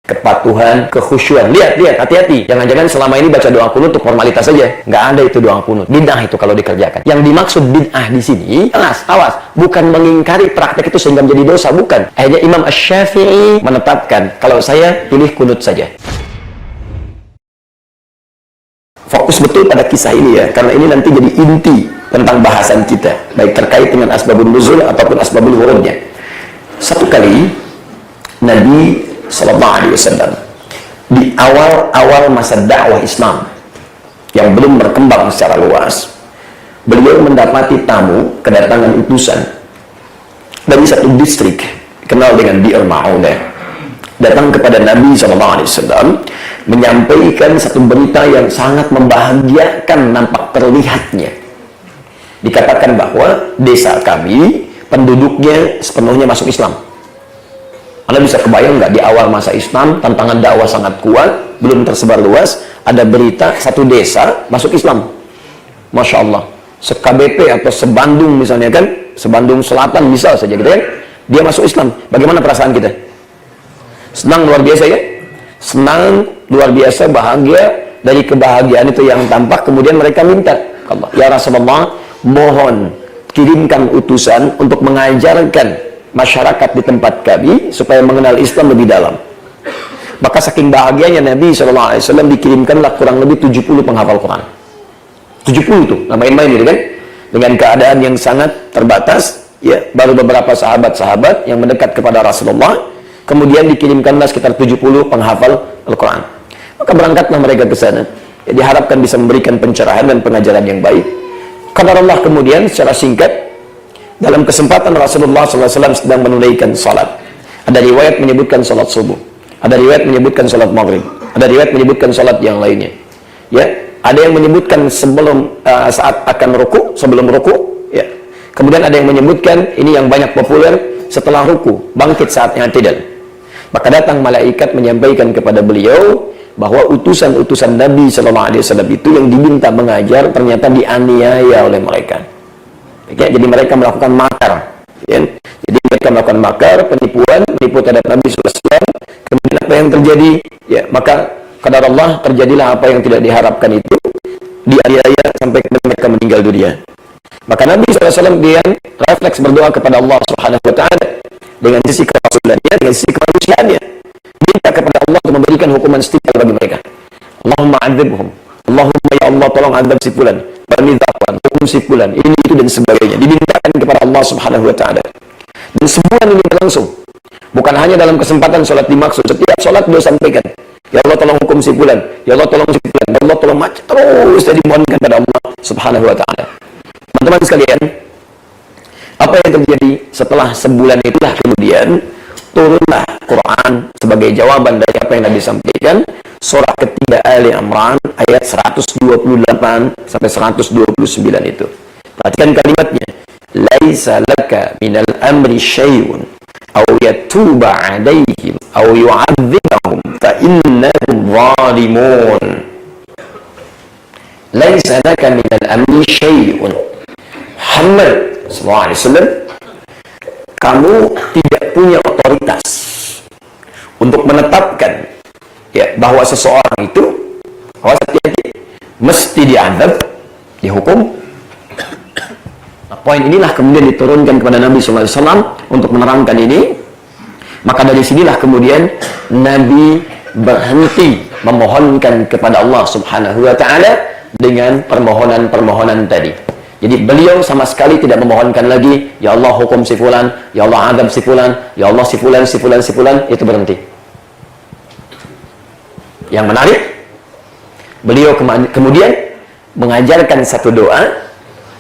kepatuhan, kekhusyuan. Lihat, hati-hati. Jangan-jangan selama ini baca doa kunut untuk formalitas saja. Nggak ada itu doa kunut. Bid'ah itu kalau dikerjakan. Yang dimaksud bid'ah di sini, awas, bukan mengingkari praktek itu sehingga menjadi dosa, bukan. Akhirnya Imam Asy-Syafi'i menetapkan, kalau saya pilih kunut saja. Fokus betul pada kisah ini ya, karena ini nanti jadi inti tentang bahasan kita, baik terkait dengan asbabun nuzul ataupun asbabul wurudnya. Satu kali Nabi Sallallahu Alaihi Wasallam di awal masa dakwah Islam yang belum berkembang secara luas, beliau mendapati tamu kedatangan utusan dari satu distrik kenal dengan Bi'r Ma'unah, datang kepada Nabi Sallallahu Alaihi Wasallam menyampaikan satu berita yang sangat membahagiakan nampak terlihatnya. Dikatakan bahwa desa kami penduduknya sepenuhnya masuk Islam. Anda bisa kebayang nggak, di awal masa Islam tantangan dakwah sangat kuat, belum tersebar luas, ada berita satu desa masuk Islam. Masya Allah, se-KBP atau se-Bandung misalnya kan, se-Bandung Selatan misal saja gitu kan, dia masuk Islam. Bagaimana perasaan kita? Senang luar biasa ya? Senang luar biasa, bahagia. Dari kebahagiaan itu yang tampak, kemudian mereka minta, Allah, ya Rasulullah, mohon kirimkan utusan untuk mengajarkan masyarakat di tempat kami supaya mengenal Islam lebih dalam. Maka saking bahagianya Nabi SAW dikirimkanlah kurang lebih 70 penghafal Quran. 70 itu, nggak main-main gitu kan? Dengan keadaan yang sangat terbatas, ya, baru beberapa sahabat-sahabat yang mendekat kepada Rasulullah, kemudian dikirimkanlah sekitar 70 penghafal Al-Quran. Maka berangkatlah mereka ke sana. Ya, diharapkan bisa memberikan pencerahan dan pengajaran yang baik. Qadarullah kemudian secara singkat, dalam kesempatan Rasulullah SAW sedang menunaikan salat. Ada riwayat menyebutkan salat subuh, ada riwayat menyebutkan salat maghrib, ada riwayat menyebutkan salat yang lainnya. Ya, ada yang menyebutkan sebelum saat akan ruku, sebelum ruku. Ya. Kemudian ada yang menyebutkan, ini yang banyak populer, setelah ruku, bangkit saat i'tidal. Maka datang malaikat menyampaikan kepada beliau bahwa utusan-utusan Nabi SAW itu yang diminta mengajar ternyata dianiaya oleh mereka. Ya, jadi mereka melakukan makar, ya. Jadi mereka melakukan makar, menipu terhadap Nabi SAW. Kemudian apa yang terjadi? Ya, maka qadar Allah, terjadilah apa yang tidak diharapkan itu, dianiaya sampai mereka meninggal dunia. Maka Nabi SAW dia refleks berdoa kepada Allah Subhanahu Wa Taala dengan sisi kerasulannya, dengan sisi kemanusiaannya, minta kepada Allah untuk memberikan hukuman setiap bagi mereka. Allahumma adzibhum, Allahumma ya Allah tolong azab si fulan, hukum si fulan, ini itu dan sebagainya, dimintakan kepada Allah Subhanahu Wa Taala. Dan semua ini langsung, bukan hanya dalam kesempatan sholat dimaksud, setiap sholat beliau sampaikan, ya Allah tolong hukum si fulan, ya Allah tolong si fulan, ya Allah tolong macam terus jadi dimohonkan kepada Allah Subhanahu Wa Taala. Teman-teman sekalian, apa yang terjadi setelah sebulan itulah kemudian turunlah Quran sebagai jawaban dari apa yang Nabi sampaikan. Surah ketiga Ali Imran ayat 128 sampai 129 itu. Perhatikan kalimatnya. Laisa laka minal amri syai'un aw yatuba 'alaihim aw yu'adzibahum fa innahum zalimun. Laisa laka minal amri syai'un. Muhammad SAW, kamu tidak punya otoritas untuk menetapkan, ya, bahwa seseorang itu, awas hati-hati, mesti diadab, dihukum. Nah, poin inilah kemudian diturunkan kepada Nabi SAW untuk menerangkan ini. Maka dari sinilah kemudian Nabi berhenti memohonkan kepada Allah Subhanahu Wa Taala dengan permohonan-permohonan tadi. Jadi beliau sama sekali tidak memohonkan lagi, ya Allah hukum si fulan, ya Allah adab si fulan, ya Allah si fulan, itu berhenti. Yang menarik, beliau kemudian mengajarkan satu doa,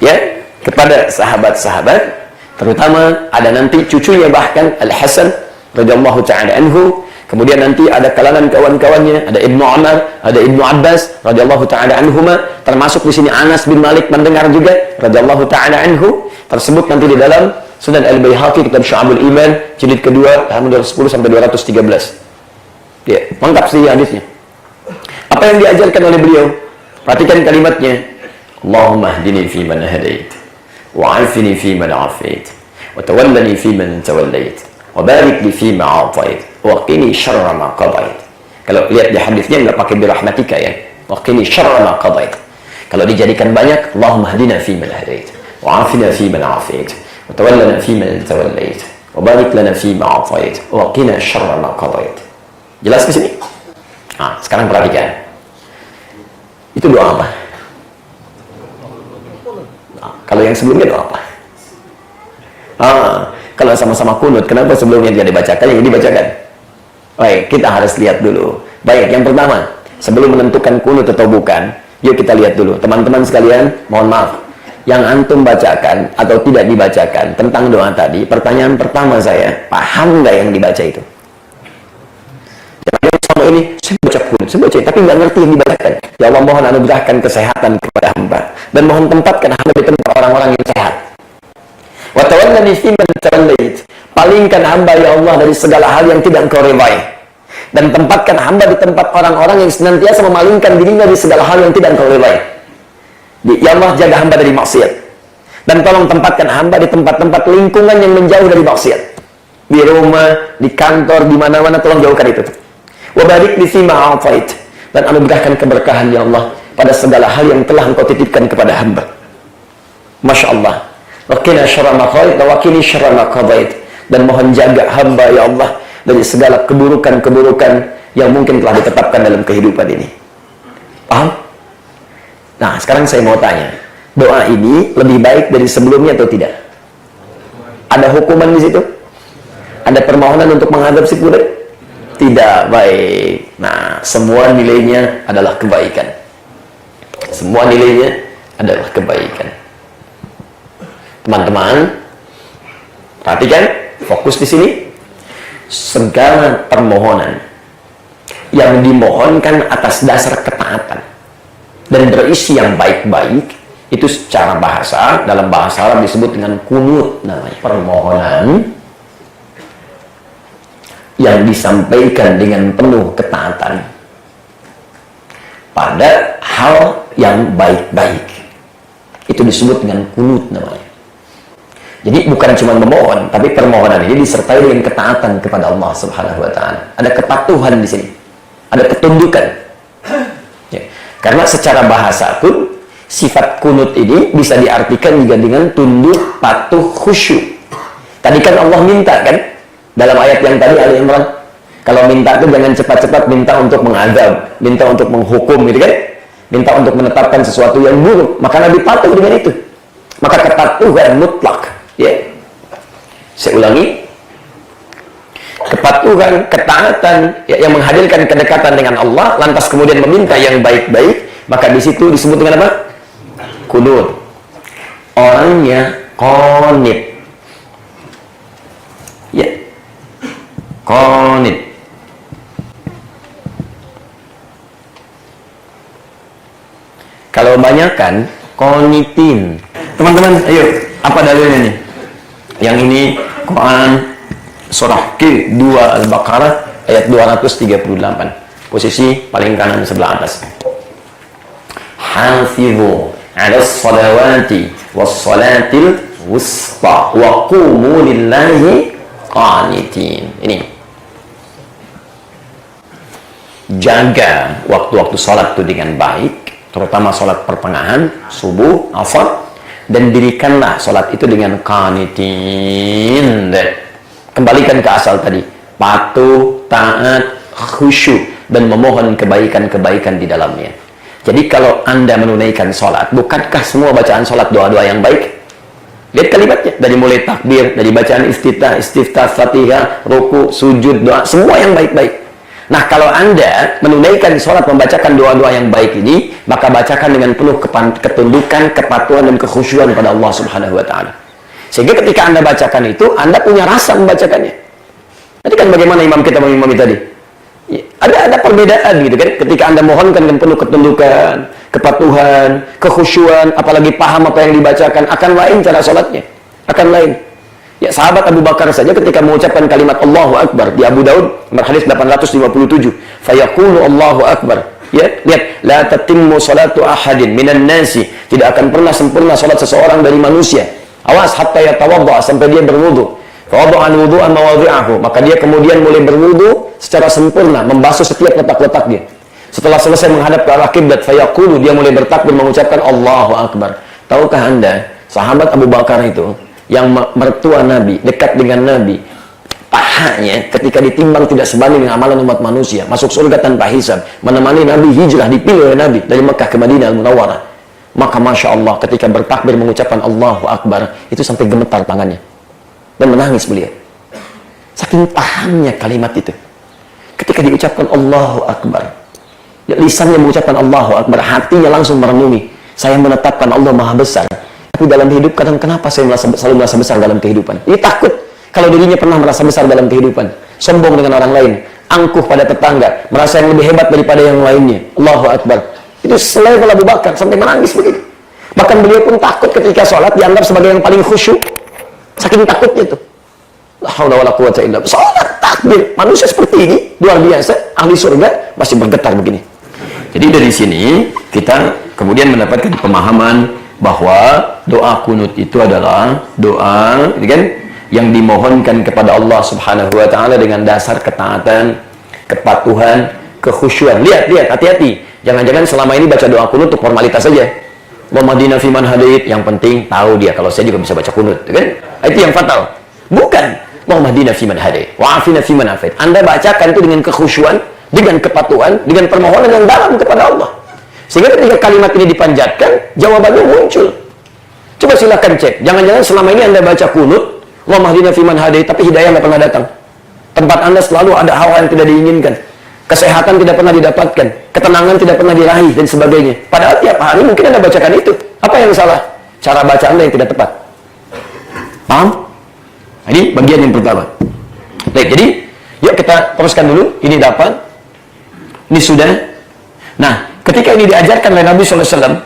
ya, kepada sahabat-sahabat, terutama ada nanti cucunya bahkan Al-Hasan radhiyallahu ta'ala anhu. Kemudian nanti ada kalangan kawan-kawannya, ada Ibnu Umar, ada Ibnu Abbas radhiyallahu taala anhuma, termasuk di sini Anas bin Malik mendengar juga radhiyallahu taala anhu. Tersebut nanti di dalam Sunan Al-Baihaqi kitab Syu'abul Iman jilid kedua halaman 210 sampai 213. Ya, lengkap sih hadisnya. Apa yang diajarkan oleh beliau? Perhatikan kalimatnya. Allahumma hdini fi man hadait, wa 'afini fi man 'afait, wa tawallani fi man tawallait. wa barik li fi ma atait wa qini syarra ma qadait. Kalau lihat di hadisnya enggak pakai birahmatika ya, wa qini syarra ma qadait. Kalau dijadikan banyak, Allahumma hadina fi man hadait wa afina fi man afait wa tawallana fi man tawallait wa barik lana fi ma atait wa qina syarra ma qadait. Jelas ke sini? Nah, sekarang perhatikan. Itu doa apa? Nah, kalau yang sebelumnya doa apa? Kalau sama-sama kunut, kenapa sebelumnya tidak dibacakan, yang dibacakan? Baik, kita harus lihat dulu. Baik, yang pertama, sebelum menentukan kunut atau bukan, yuk kita lihat dulu. Teman-teman sekalian, mohon maaf, yang antum bacakan atau tidak dibacakan tentang doa tadi, pertanyaan pertama saya, paham nggak yang dibaca itu? Selama ini, saya baca kunut, saya baca, tapi nggak ngerti yang dibacakan. Ya Allah, mohon anugerahkan kesehatan kepada hamba, dan mohon tempatkan hamba di tempat orang-orang yang sehat. Wa tawallani fi man tawallait. Palingkan hamba ya Allah dari segala hal yang tidak Engkau ridai, dan tempatkan hamba di tempat orang-orang yang senantiasa memalingkan dirinya dari segala hal yang tidak Engkau ridai. Ya Allah, jaga hamba dari maksiat, dan tolong tempatkan hamba di tempat-tempat lingkungan yang menjauh dari maksiat. Di rumah, di kantor, di mana-mana, tolong jauhkan itu. Wa barik li fi ma atait, dan anugerahkan keberkahan ya Allah pada segala hal yang telah Engkau titipkan kepada hamba. Masya Allah. Waqina syarra ma qadait wa qini syarra ma qadait, dan mohon jaga hamba ya Allah dari segala keburukan-keburukan yang mungkin telah ditetapkan dalam kehidupan ini. Paham? Nah, sekarang saya mau tanya, doa ini lebih baik dari sebelumnya atau tidak? Ada hukuman di situ? Ada permohonan untuk menghadap si kuda? Tidak. Baik. Nah, semua nilainya adalah kebaikan. Semua nilainya adalah kebaikan. Teman-teman, perhatikan, fokus di sini. Segala permohonan yang dimohonkan atas dasar ketaatan dan berisi yang baik-baik, itu secara bahasa, dalam bahasa Arab disebut dengan kunut namanya. Permohonan yang disampaikan dengan penuh ketaatan pada hal yang baik-baik, itu disebut dengan kunut namanya. Jadi bukan cuma memohon, tapi permohonan ini disertai dengan ketaatan kepada Allah Subhanahu wa taala. Ada kepatuhan di sini. Ada ketundukan. Ya. Karena secara bahasa pun sifat kunut ini bisa diartikan juga dengan tunduk, patuh, khusyuk. Tadi kan Allah minta kan dalam ayat yang tadi Ali Imran, kalau minta itu jangan cepat-cepat minta untuk mengazab, minta untuk menghukum gitu kan. Minta untuk menetapkan sesuatu yang buruk, maka Nabi patuh dengan itu. Maka kepatuhan mutlak. Ya, saya ulangi, kepatuhan, ketaatan ya, yang menghadirkan kedekatan dengan Allah, lantas kemudian meminta yang baik-baik, maka di situ disebut dengan apa? Kunut. Orangnya qanit. Ya, qanit. Kalau banyak kan qanitin. Teman-teman, ayo, apa dalilnya nih? Yang ini Quran surah Q2 Al-Baqarah ayat 238, posisi paling kanan sebelah atas. Hafizu 'alas salawati was salatil wusta wa qumu lillahi qanitin. Ini jaga waktu-waktu salat itu dengan baik, terutama salat pertengahan, subuh, asar, dan dirikanlah sholat itu dengan qanitin. Kembalikan ke asal tadi, patuh, taat, khusyuk, dan memohon kebaikan-kebaikan di dalamnya. Jadi kalau Anda menunaikan sholat, bukankah semua bacaan sholat doa-doa yang baik? Lihat kalimatnya, dari mulai takbir, dari bacaan istiftah, fatihah, ruku, sujud, doa, semua yang baik-baik. Nah, kalau Anda menunaikan sholat, membacakan doa-doa yang baik ini, maka bacakan dengan penuh ketundukan, kepatuhan, dan kekhusyuan pada Allah Subhanahu wa taala. Sehingga ketika Anda bacakan itu, Anda punya rasa membacakannya. Nanti kan bagaimana imam kita mengimami tadi? Ya, ada perbedaan gitu kan. Ketika Anda mohonkan dengan penuh ketundukan, kepatuhan, kekhusyuan, apalagi paham apa yang dibacakan, akan lain cara sholatnya. Akan lain. Ya, sahabat Abu Bakar saja ketika mengucapkan kalimat Allahu Akbar di Abu Daud nomor hadis 857, fayaqulu Allahu Akbar. Ya, lihat, la tatimmu salatu ahadin minan nasi, tidak akan pernah sempurna salat seseorang dari manusia. Awas, hatta yatawadda, sampai dia berwudu. Fawada'a al-wudu'a mawadhi'ahu, maka dia kemudian mulai berwudu secara sempurna, membasuh setiap letak-letaknya. Setelah selesai menghadap ke arah kiblat, fayaqulu, dia mulai bertakbir mengucapkan Allahu Akbar. Tahukah Anda, sahabat Abu Bakar itu yang mertua Nabi, dekat dengan Nabi, pahanya ketika ditimbang tidak sebanding dengan amalan umat manusia, masuk surga tanpa hisab, menemani Nabi hijrah, dipilih oleh Nabi dari Mekah ke Madinah Al-Munawwarah. Maka Masya Allah, ketika bertakbir mengucapkan Allahu Akbar, itu sampai gemetar tangannya dan menangis beliau. Saking pahamnya kalimat itu. Ketika diucapkan Allahu Akbar, lisannya mengucapkan Allahu Akbar, hatinya langsung merenungi, saya menetapkan Allah Maha Besar. Tapi dalam hidup kadang kenapa saya selalu merasa besar dalam kehidupan? Ini takut kalau dirinya pernah merasa besar dalam kehidupan, sombong dengan orang lain, angkuh pada tetangga, merasa yang lebih hebat daripada yang lainnya. Allahu Akbar. Itu selevel Abu Bakar sampai menangis begitu. Bahkan beliau pun takut ketika sholat dianggap sebagai yang paling khusyuk. Saking takutnya itu. La haula wala quwwata illa billah. Sholat takbir, manusia seperti ini luar biasa, ahli surga masih bergetar begini. Jadi dari sini kita kemudian mendapatkan pemahaman bahwa doa kunut itu adalah doa, kan, yang dimohonkan kepada Allah Subhanahu wa taala dengan dasar ketaatan, kepatuhan, kekhusyuan. Lihat, hati-hati. Jangan-jangan selama ini baca doa kunut untuk formalitas saja. Muhammadina fiman hadait, yang penting tahu dia kalau saya juga bisa baca kunut, kan? Itu yang fatal. Bukan. Muhammadina fiman hadait, wa'afina fiman afait. Anda bacakan itu dengan kekhusyuan, dengan kepatuhan, dengan permohonan yang dalam kepada Allah. Sehingga ketika kalimat ini dipanjatkan, jawabannya muncul. Coba silakan cek. Jangan-jangan selama ini Anda baca kunut, Muhammadina fiman hadait, tapi hidayah tidak pernah datang. Tempat Anda selalu ada hal yang tidak diinginkan. Kesehatan tidak pernah didapatkan, ketenangan tidak pernah diraih, dan sebagainya. Padahal tiap hari mungkin Anda bacakan itu. Apa yang salah? Cara baca Anda yang tidak tepat. Paham? Ini bagian yang pertama. Baik, jadi yuk kita teruskan dulu. Ini dapat, ini sudah. Nah, ketika ini diajarkan oleh Nabi SAW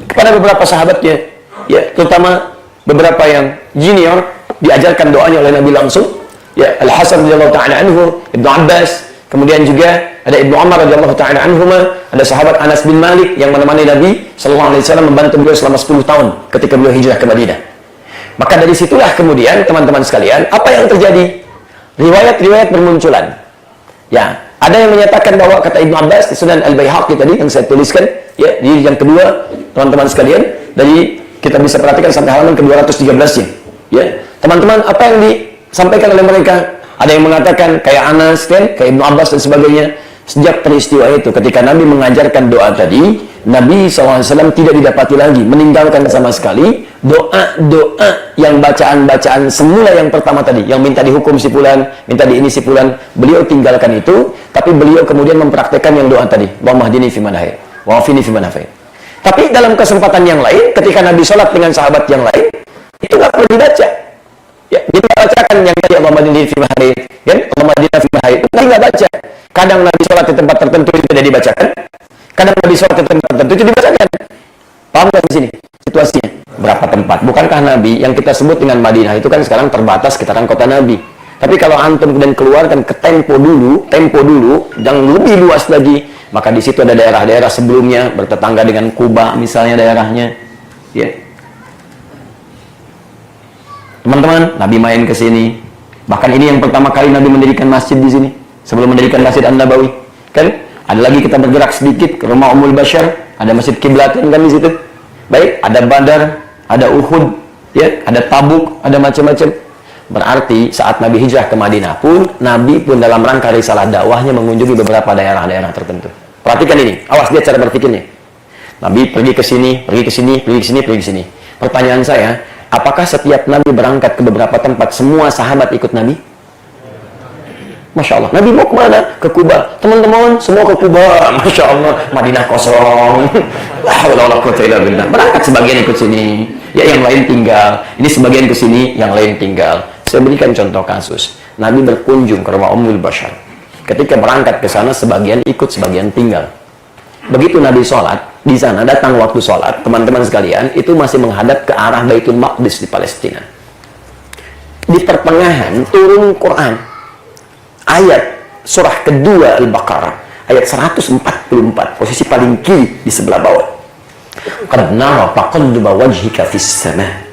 kepada beberapa sahabatnya, ya, terutama beberapa yang junior, diajarkan doanya oleh Nabi langsung. Ya, Al-Hasan radhiyallahu ta'ala anhu, Ibnu Abbas, kemudian juga ada Ibnu Umar radhiyallahu ta'ala anhuma, ada sahabat Anas bin Malik yang menemani Nabi sallallahu alaihi wasallam, membantu beliau selama 10 tahun ketika beliau hijrah ke Madinah. Maka dari situlah kemudian teman-teman sekalian, apa yang terjadi? Riwayat-riwayat bermunculan. Ya, ada yang menyatakan bahwa kata Ibnu Abbas di Sunan Al-Baihaqi tadi yang saya tuliskan, ya, di yang kedua, teman-teman sekalian, dari kita bisa perhatikan sampai halaman ke-213-nya. Ya, teman-teman, apa yang disampaikan oleh mereka? Ada yang mengatakan kayak Anas, kan, kayak Ibnu Abbas dan sebagainya. Sejak peristiwa itu, ketika Nabi mengajarkan doa tadi, Nabi SAW tidak didapati lagi meninggalkan sama sekali doa-doa yang bacaan-bacaan semula yang pertama tadi, yang minta dihukum si fulan, minta di ini si fulan. Beliau tinggalkan itu, tapi beliau kemudian mempraktekkan yang doa tadi, Allahumma fiman hadait, wa afini fiman afait. Tapi dalam kesempatan yang lain, ketika Nabi sholat dengan sahabat yang lain, itu nggak perlu dibaca. Ya, jadi bacakan yang tadi Allahumma fiman hadait, kan? Allahumma fiman hadait. Nabi nggak baca. Kadang Nabi sholat di tempat tertentu itu tidak dibacakan. Kadang Nabi sholat di tempat tertentu itu dibacakan. Paham nggak di sini situasinya? Berapa tempat? Bukankah Nabi yang kita sebut dengan Madinah itu kan sekarang terbatas sekitaran kota Nabi. Tapi kalau antum kemudian keluarkan ke tempo dulu, yang lebih luas lagi, maka di situ ada daerah-daerah sebelumnya bertetangga dengan Kuba misalnya daerahnya. Ya. Teman-teman, Nabi main ke sini. Bahkan ini yang pertama kali Nabi mendirikan masjid di sini sebelum mendirikan Masjid An-Nabawi. Kan? Ada lagi kita bergerak sedikit ke rumah Ummul Bashar, ada Masjid Qiblatain kan di situ. Baik, ada Badar, ada Uhud, ya, ada Tabuk, ada macam-macam. Berarti saat Nabi hijrah ke Madinah pun, Nabi pun dalam rangka risalah dakwahnya mengunjungi beberapa daerah-daerah tertentu. Perhatikan ini, awas dia cara berpikirnya. Nabi pergi ke sini, pergi ke sini, pergi ke sini, pergi ke sini. Pertanyaan saya, apakah setiap Nabi berangkat ke beberapa tempat, semua sahabat ikut Nabi? Masya Allah. Nabi mau kemana? Ke Kuba. Teman-teman, semua ke Kuba. Masya Allah. Madinah kosong. Berangkat sebagian ikut sini. Ya, yang lain tinggal. Ini sebagian ke sini, yang lain tinggal. Saya berikan contoh kasus. Nabi berkunjung ke rumah Ummul Bashar. Ketika berangkat ke sana, sebagian ikut, sebagian tinggal. Begitu Nabi sholat, di sana datang waktu sholat, teman-teman sekalian, itu masih menghadap ke arah Baitul Maqdis di Palestina. Di pertengahan, turun Quran. Ayat surah kedua Al-Baqarah, ayat 144, posisi paling kiri di sebelah bawah. Qad nara taqalluba wajhika fis sama.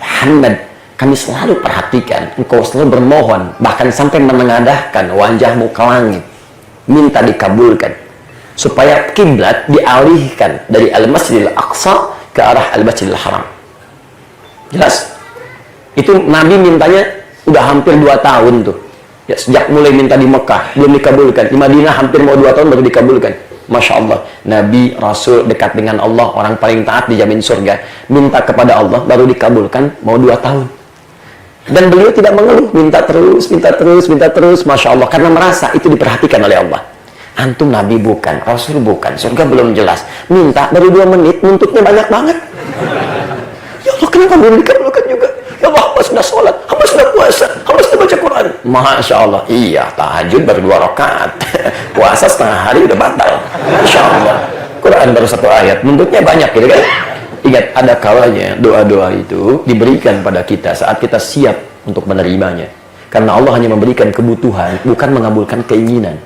Muhammad, kami selalu perhatikan, engkau selalu bermohon, bahkan sampai menengadahkan wajahmu ke langit, minta dikabulkan, supaya kiblat dialihkan dari Al-Masjidil Aqsa ke arah Al-Masjidil Haram. Jelas? Itu Nabi mintanya udah hampir 2 tahun tuh. Ya, sejak mulai minta di Mekah, belum dikabulkan. Di Madinah hampir mau 2 tahun baru dikabulkan. Masya Allah, Nabi, Rasul dekat dengan Allah, orang paling taat dijamin surga. Minta kepada Allah, baru dikabulkan, mau 2 tahun. Dan beliau tidak mengeluh, minta terus, Masya Allah. Karena merasa itu diperhatikan oleh Allah. Antum Nabi bukan, Rasul bukan, surga belum jelas. Minta baru 2 menit, nuntutnya banyak banget. Ya Allah, kenapa belum dikabulkan juga? Ya Allah, hamba sudah sholat, hamba sudah puasa, hamba sudah baca Quran. Masya Allah, iya, tahajud baru 2 rakaat. Puasa setengah hari udah batal. Masya Allah, Quran baru 1 ayat, nuntutnya banyak gitu kan. Ingat, ada kalanya doa-doa itu diberikan pada kita saat kita siap untuk menerimanya. Karena Allah hanya memberikan kebutuhan, bukan mengabulkan keinginan.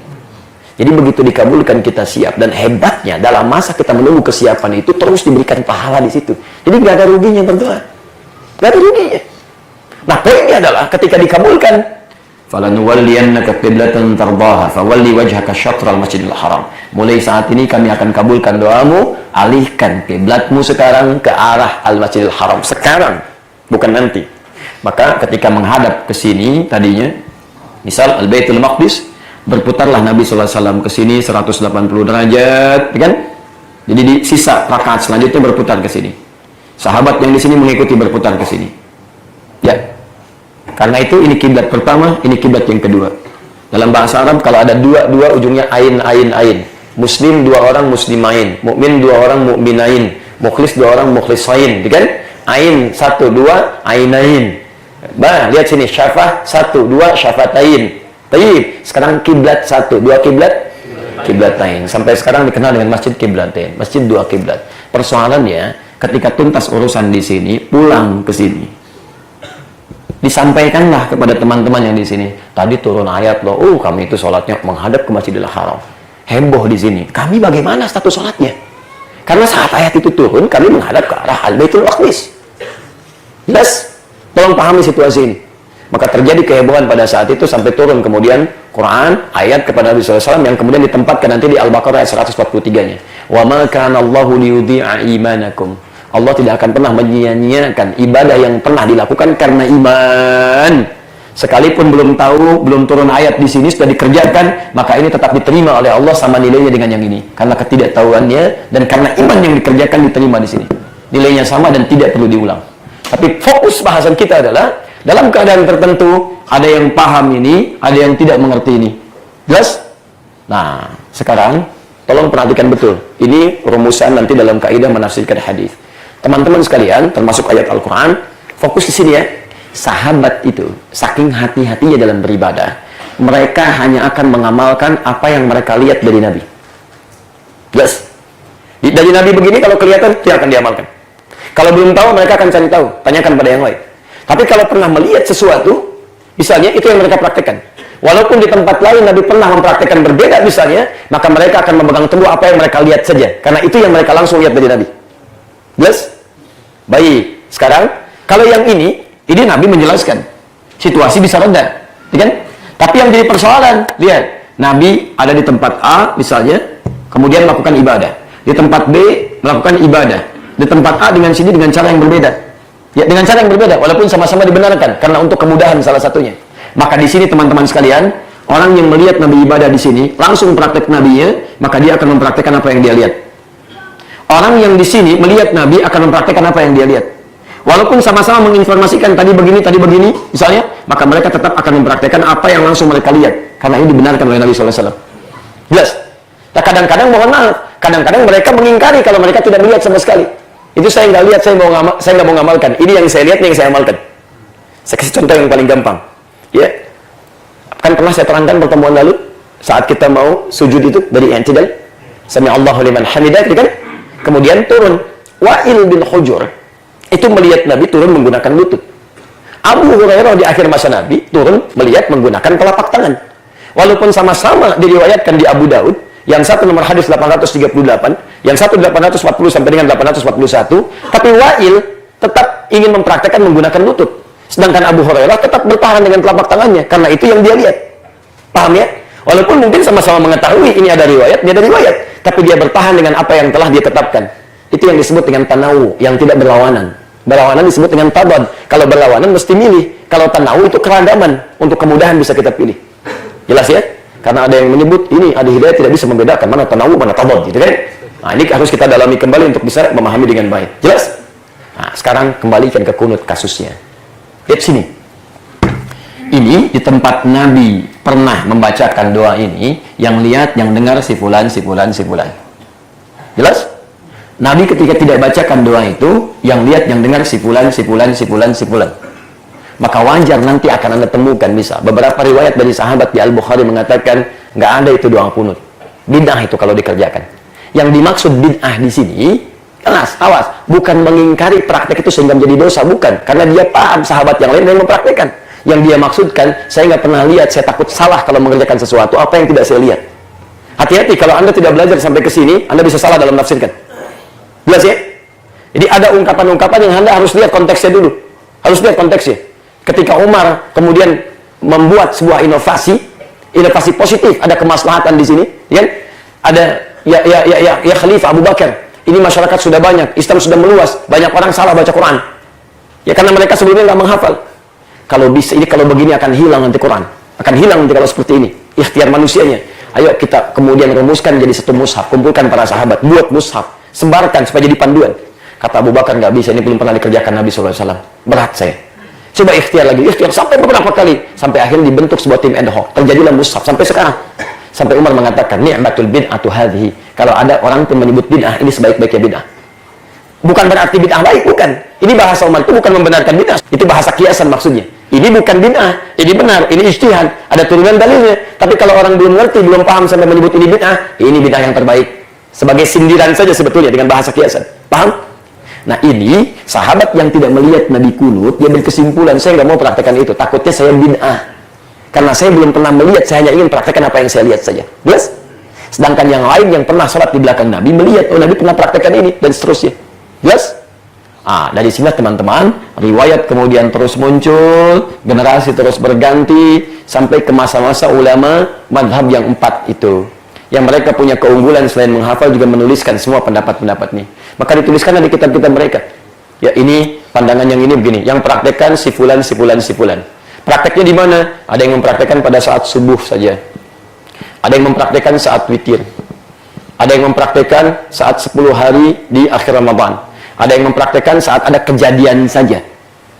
Jadi begitu dikabulkan kita siap, dan hebatnya dalam masa kita menunggu kesiapan itu terus diberikan pahala di situ. Jadi nggak ada ruginya berdoa, nggak ada ruginya. Nah, poinnya adalah ketika dikabulkan, falanuwalliyannaka qiblatan tardaha fawalli wajhaka syatral masjidil haram. Mulai saat ini kami akan kabulkan doamu, alihkan kiblatmu sekarang ke arah al-masjidil haram. Sekarang, bukan nanti. Maka ketika menghadap ke sini tadinya, misal al-Baitul Maqdis, berputarlah Nabi SAW ke sini 180 derajat, kan? Jadi di sisa rakaat selanjutnya berputar ke sini. Sahabat yang di sini mengikuti berputar ke sini. Ya. Karena itu ini kiblat pertama, ini kiblat yang kedua. Dalam bahasa Arab kalau ada dua ujungnya ain. Muslim 2 orang muslimain, mukmin 2 orang mukminain, mukhlis 2 orang mukhlisain, kan? Ain 1 2 ainain. Bah, lihat sini, syafah 1 2 syafatain. Baik, sekarang kiblat 1 2 kiblatain. Sampai sekarang dikenal dengan masjid kiblatain, masjid 2 kiblat. Persoalannya ketika tuntas urusan di sini, pulang ke sini. Disampaikanlah kepada teman-teman yang di sini. Tadi turun ayat loh, kami itu sholatnya menghadap ke Masjidil Haram. Heboh di sini. Kami bagaimana status sholatnya? Karena saat ayat itu turun, kami menghadap ke arah Al-Baitul Maqdis. Jelas? Tolong pahami situasi ini. Maka terjadi kehebohan pada saat itu sampai turun kemudian Quran, ayat kepada Nabi SAW yang kemudian ditempatkan nanti di Al-Baqarah ayat 143-nya. Wa ma kana Allahu liyudhi'a imanakum. Allah tidak akan pernah menyia-nyiakan ibadah yang pernah dilakukan karena iman. Sekalipun belum tahu, belum turun ayat di sini sudah dikerjakan, maka ini tetap diterima oleh Allah sama nilainya dengan yang ini. Karena ketidaktahuannya dan karena iman yang dikerjakan diterima di sini. Nilainya sama dan tidak perlu diulang. Tapi fokus bahasan kita adalah dalam keadaan tertentu ada yang paham ini, ada yang tidak mengerti ini. Jelas? Nah, sekarang tolong perhatikan betul. Ini rumusan nanti dalam kaidah menafsirkan hadis. Teman-teman sekalian, termasuk ayat Al-Quran, fokus di sini ya. Sahabat itu, saking hati-hatinya dalam beribadah, mereka hanya akan mengamalkan apa yang mereka lihat dari Nabi. Yes. Dari Nabi begini, kalau kelihatan, dia akan diamalkan. Kalau belum tahu, mereka akan cari tahu. Tanyakan pada yang lain. Tapi kalau pernah melihat sesuatu, misalnya, itu yang mereka praktekkan. Walaupun di tempat lain Nabi pernah mempraktekkan berbeda misalnya, maka mereka akan memegang teguh apa yang mereka lihat saja. Karena itu yang mereka langsung lihat dari Nabi. Jelas? Baik, sekarang kalau yang ini Nabi menjelaskan situasi bisa reda, kan? Tapi yang jadi persoalan, lihat, Nabi ada di tempat A misalnya, kemudian melakukan ibadah. Di tempat B melakukan ibadah. Di tempat A dengan sini dengan cara yang berbeda. Ya, dengan cara yang berbeda, walaupun sama-sama dibenarkan karena untuk kemudahan salah satunya. Maka di sini teman-teman sekalian, orang yang melihat Nabi ibadah di sini langsung praktek Nabinya, maka dia akan mempraktekkan apa yang dia lihat. Orang yang di sini melihat Nabi akan mempraktekkan apa yang dia lihat. Walaupun sama-sama menginformasikan tadi begini, misalnya, maka mereka tetap akan mempraktekkan apa yang langsung mereka lihat. Karena ini dibenarkan oleh Nabi SAW. Jelas? Nah, kadang-kadang mohon maaf, kadang-kadang mereka mengingkari kalau mereka tidak melihat sama sekali. Itu saya nggak lihat, saya nggak mau ngamalkan. Ini yang saya lihat, ini yang saya amalkan. Saya kasih contoh yang paling gampang. Ya, kan pernah saya terangkan pertemuan lalu, saat kita mau sujud itu dari i'tidal, Sami Allahu liman hamidah, kan? Kemudian turun. Wa'il bin Hujur itu melihat Nabi turun menggunakan lutut. Abu Hurairah di akhir masa Nabi turun melihat menggunakan telapak tangan. Walaupun sama-sama diriwayatkan di Abu Daud, yang satu nomor hadis 838, yang satu 840 sampai dengan 841, tapi Wa'il tetap ingin mempraktekkan menggunakan lutut. Sedangkan Abu Hurairah tetap bertahan dengan telapak tangannya, karena itu yang dia lihat. Paham ya? Walaupun mungkin sama-sama mengetahui ini ada riwayat, dia ada riwayat, tapi dia bertahan dengan apa yang telah dia tetapkan. Itu yang disebut dengan tanawu, yang tidak berlawanan. Berlawanan disebut dengan tabad. Kalau berlawanan mesti milih. Kalau tanawu itu keragaman, untuk kemudahan bisa kita pilih. Jelas ya? Karena ada yang menyebut ini ada hidayah tidak bisa membedakan mana tanawu mana tabad, gitu kan? Nah, ini harus kita dalami kembali untuk bisa memahami dengan baik. Jelas? Nah, sekarang kembalikan ke kunut kasusnya. Lihat sini. Ini di tempat Nabi pernah membacakan doa ini, yang lihat, yang dengar si fulan, si fulan, si fulan. Jelas? Nabi ketika tidak bacakan doa itu, yang lihat, yang dengar si fulan, si fulan, si fulan, si fulan. Maka wajar nanti akan Anda temukan bisa. Beberapa riwayat dari sahabat di Al-Bukhari mengatakan, nggak ada itu doa kunut. Bid'ah itu kalau dikerjakan. Yang dimaksud bid'ah di sini, awas, bukan mengingkari praktek itu sehingga menjadi dosa, bukan. Karena dia paham sahabat yang lain yang mempraktekkan. Yang dia maksudkan, saya nggak pernah lihat, saya takut salah kalau mengerjakan sesuatu, apa yang tidak saya lihat. Hati-hati, kalau Anda tidak belajar sampai ke sini, Anda bisa salah dalam menafsirkan. Jelas ya? Jadi ada ungkapan-ungkapan yang Anda harus lihat konteksnya dulu. Harus lihat konteksnya. Ketika Umar kemudian membuat sebuah inovasi positif, ada kemaslahatan di sini, kan? Ada ya Khalifah Abu Bakar. Ini masyarakat sudah banyak, Islam sudah meluas, banyak orang salah baca Quran. Ya karena mereka sebelumnya nggak menghafal. Kalau bisa ini, kalau begini akan hilang nanti Quran. Akan hilang nanti kalau seperti ini. Ikhtiar manusianya. Ayo kita kemudian rumuskan jadi satu mushaf, kumpulkan para sahabat, buat mushaf, sebarkan supaya jadi panduan. Kata Abu Bakar, nggak bisa, ini belum pernah dikerjakan Nabi SAW. Berat saya. Coba ikhtiar lagi, ikhtiar sampai beberapa kali, sampai akhirnya dibentuk sebuah tim ad hoc. Terjadilah mushaf sampai sekarang. Sampai Umar mengatakan, ni'matul bid'atu hadhihi. Kalau ada orang pun menyebut bid'ah, ini sebaik-baiknya bid'ah. Bukan berarti bid'ah baik, bukan. Ini bahasa Umar itu bukan membenarkan bid'ah. Itu bahasa kiasan maksudnya. Ini bukan bid'ah, ini benar, ini ijtihad. Ada turunan dalilnya. Tapi kalau orang belum ngerti, belum paham sampai menyebut ini bid'ah yang terbaik. Sebagai sindiran saja sebetulnya dengan bahasa kiasan. Paham? Nah ini, sahabat yang tidak melihat Nabi kunut, dia berkesimpulan, saya nggak mau praktekkan itu. Takutnya saya bid'ah. Karena saya belum pernah melihat, saya hanya ingin praktekkan apa yang saya lihat saja. Jelas? Sedangkan yang lain yang pernah sholat di belakang Nabi, melihat, oh Nabi pernah praktekkan ini, dan seterusnya. Jelas? Dari sini teman-teman, riwayat kemudian terus muncul, generasi terus berganti, sampai ke masa-masa ulama madhab yang 4 itu. Yang mereka punya keunggulan selain menghafal juga menuliskan semua pendapat-pendapat ini. Maka dituliskan di kitab-kitab mereka. Ya ini, pandangan yang ini begini, yang praktekkan si fulan, si fulan, si fulan. Prakteknya di mana? Ada yang mempraktekkan pada saat subuh saja. Ada yang mempraktekkan saat witir. Ada yang mempraktekkan saat 10 hari di akhir Ramadan. Ada yang mempraktekkan saat ada kejadian saja.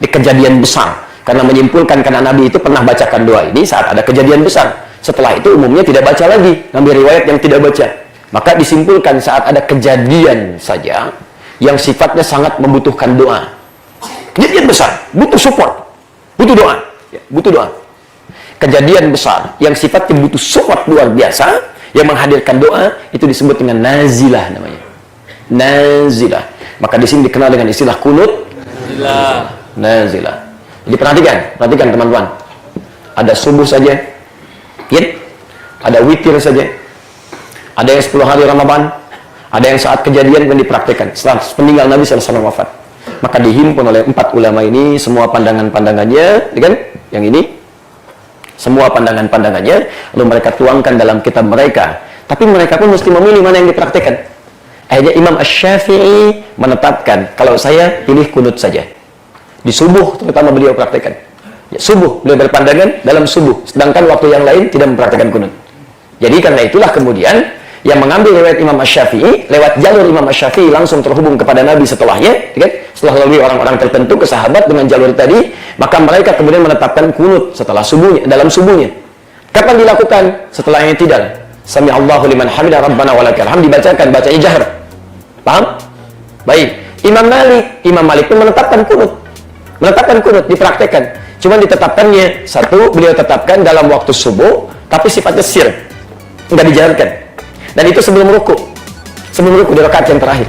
Di kejadian besar. Karena menyimpulkan, karena Nabi itu pernah bacakan doa ini saat ada kejadian besar. Setelah itu umumnya tidak baca lagi. Ngambil riwayat yang tidak baca. Maka disimpulkan saat ada kejadian saja yang sifatnya sangat membutuhkan doa. Kejadian besar, butuh support. Butuh doa. Ya, butuh doa. Kejadian besar yang sifatnya butuh support luar biasa, yang menghadirkan doa, itu disebut dengan nazilah namanya. Nazilah. Maka di sini dikenal dengan istilah kunut nazilah. Jadi perhatikan teman-teman. Ada subuh saja, ada witir saja, ada yang 10 hari Ramadan, ada yang saat kejadian yang dipraktekkan setelah peninggal Nabi SAW wafat. Maka dihimpun oleh 4 ulama ini semua pandangan-pandangannya, kan? Yang ini semua pandangan-pandangannya, lalu mereka tuangkan dalam kitab mereka. Tapi mereka pun mesti memilih mana yang dipraktekkan. Akhirnya Imam Asy-Syafi'i menetapkan, kalau saya pilih kunut saja. Di subuh terutama beliau praktekkan. Ya, subuh, beliau berpandangan dalam subuh. Sedangkan waktu yang lain tidak mempraktekkan kunut. Jadi karena itulah kemudian, yang mengambil riwayat Imam Asy-Syafi'i, lewat jalur Imam Asy-Syafi'i langsung terhubung kepada Nabi setelahnya, kan? Setelah melalui orang-orang tertentu ke sahabat dengan jalur tadi, maka mereka kemudian menetapkan kunut setelah subuhnya, dalam subuhnya. Kapan dilakukan? Setelah yang tidak. Sami Allahu liman hamidah rabbana walakal hamd, dibacakan, bacanya jahar. Paham? Baik. Imam Malik pun menetapkan kunut, dipraktekkan. Cuma ditetapkannya, satu, beliau tetapkan dalam waktu subuh, tapi sifatnya sir, nggak dijalankan. Dan itu sebelum ruku di rakaat yang terakhir.